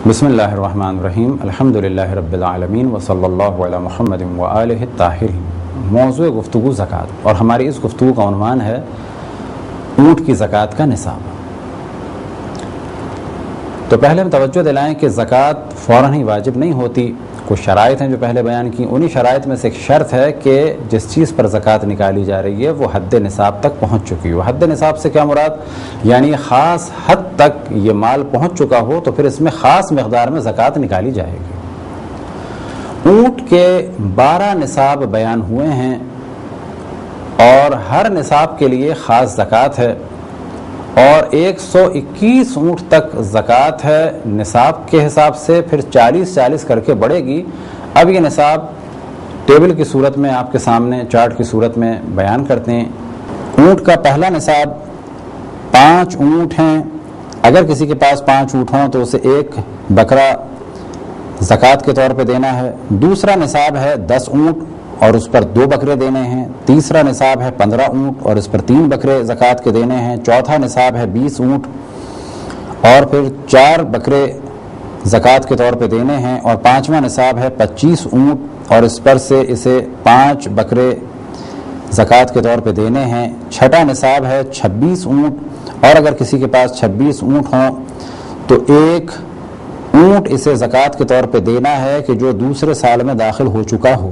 بسم اللہ الرحمن الرحیم الحمدللہ رب العالمین وصلی اللہ علی محمد وآلہ الطاہرین۔ موضوع گفتگو زکوٰۃ، اور ہماری اس گفتگو کا عنوان ہے اونٹ کی زکوٰۃ کا نصاب۔ تو پہلے ہم توجہ دلائیں کہ زکوٰۃ فوراً ہی واجب نہیں ہوتی، کچھ شرائط ہیں جو پہلے بیان کی۔ انہی شرائط میں سے ایک شرط ہے کہ جس چیز پر زکوٰۃ نکالی جا رہی ہے وہ حد نصاب تک پہنچ چکی ہو۔ حد نصاب سے کیا مراد؟ یعنی خاص حد تک یہ مال پہنچ چکا ہو تو پھر اس میں خاص مقدار میں زکوٰۃ نکالی جائے گی۔ اونٹ کے 12 نصاب بیان ہوئے ہیں اور ہر نصاب کے لیے خاص زکوٰۃ ہے، اور 121 اونٹ تک زکوٰۃ ہے نصاب کے حساب سے، پھر 40 کر کے بڑھے گی۔ اب یہ نصاب ٹیبل کی صورت میں آپ کے سامنے چارٹ کی صورت میں بیان کرتے ہیں۔ اونٹ کا پہلا نصاب 5 اونٹ ہیں۔ اگر کسی کے پاس 5 اونٹ ہوں تو اسے ایک بکرا زکوٰۃ کے طور پہ دینا ہے۔ دوسرا نصاب ہے 10 اونٹ اور اس پر 2 بکرے دینے ہیں۔ تیسرا نصاب ہے 15 اونٹ اور اس پر 3 بکرے زکوٰۃ کے دینے ہیں۔ چوتھا نصاب ہے 20 اونٹ اور پھر 4 بکرے زکوٰۃ کے طور پہ دینے ہیں، اور 5واں نصاب ہے 25 اونٹ اور اس پر سے اسے 5 بکرے زکوٰۃ کے طور پہ دینے ہیں۔ چھٹا نصاب ہے 26 اونٹ، اور اگر کسی کے پاس 26 اونٹ ہوں تو ایک اونٹ اسے زکوٰۃ کے طور پہ دینا ہے کہ جو دوسرے سال میں داخل ہو چکا ہو۔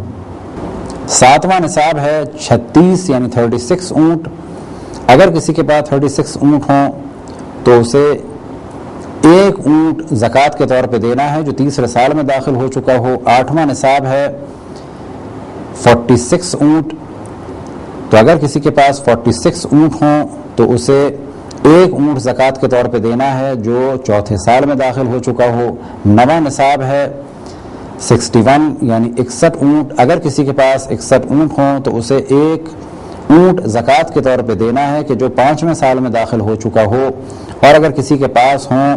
7واں نصاب ہے 36 یعنی 36 اونٹ۔ اگر کسی کے پاس 36 اونٹ ہوں تو اسے ایک اونٹ زکوٰۃ کے طور پہ دینا ہے جو تیسرے سال میں داخل ہو چکا ہو۔ 8واں نصاب ہے 46 اونٹ۔ تو اگر کسی کے پاس 46 اونٹ ہوں تو اسے ایک اونٹ زکوٰۃ کے طور پہ دینا ہے جو چوتھے سال میں داخل ہو چکا ہو۔ 9واں نصاب ہے 61 یعنی 61 اونٹ۔ اگر کسی کے پاس 61 اونٹ ہوں تو اسے ایک اونٹ زکوٰۃ کے طور پہ دینا ہے کہ جو 5ویں سال میں داخل ہو چکا ہو، اور اگر کسی کے پاس ہوں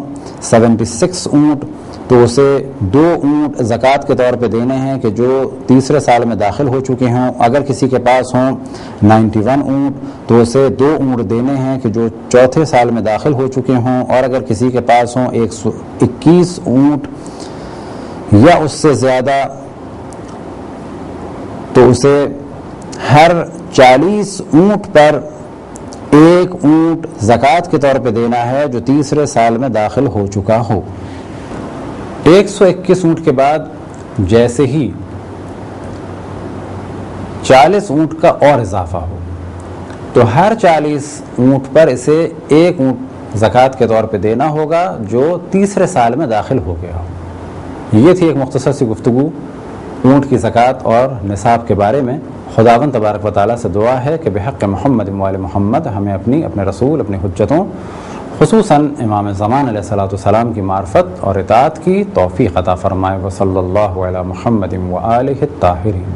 76 اونٹ تو اسے 2 اونٹ زکوٰۃ کے طور پہ دینے ہیں کہ جو تیسرے سال میں داخل ہو چکے ہوں۔ اگر کسی کے پاس ہوں 91 اونٹ تو اسے 2 اونٹ دینے ہیں کہ جو چوتھے سال میں داخل ہو چکے ہوں، اور اگر کسی کے پاس ہوں 121 اونٹ یا اس سے زیادہ تو اسے ہر 40 اونٹ پر ایک اونٹ زکوٰۃ کے طور پہ دینا ہے جو تیسرے سال میں داخل ہو چکا ہو۔ 121 اونٹ کے بعد جیسے ہی 40 اونٹ کا اور اضافہ ہو تو ہر 40 اونٹ پر اسے ایک اونٹ زکوٰۃ کے طور پہ دینا ہوگا جو تیسرے سال میں داخل ہو گیا ہو۔ یہ تھی ایک مختصر سی گفتگو اونٹ کی زکوٰۃ اور نصاب کے بارے میں۔ خداوند تبارک و تعالیٰ سے دعا ہے کہ بحق محمد وآل محمد ہمیں اپنے رسول، اپنی حجتوں، خصوصاً امام زمان علیہ الصلوۃ والسلام کی معرفت اور اطاعت کی توفیق عطا فرمائے۔ وصلی اللہ علی محمد وآلہ الطاہرین۔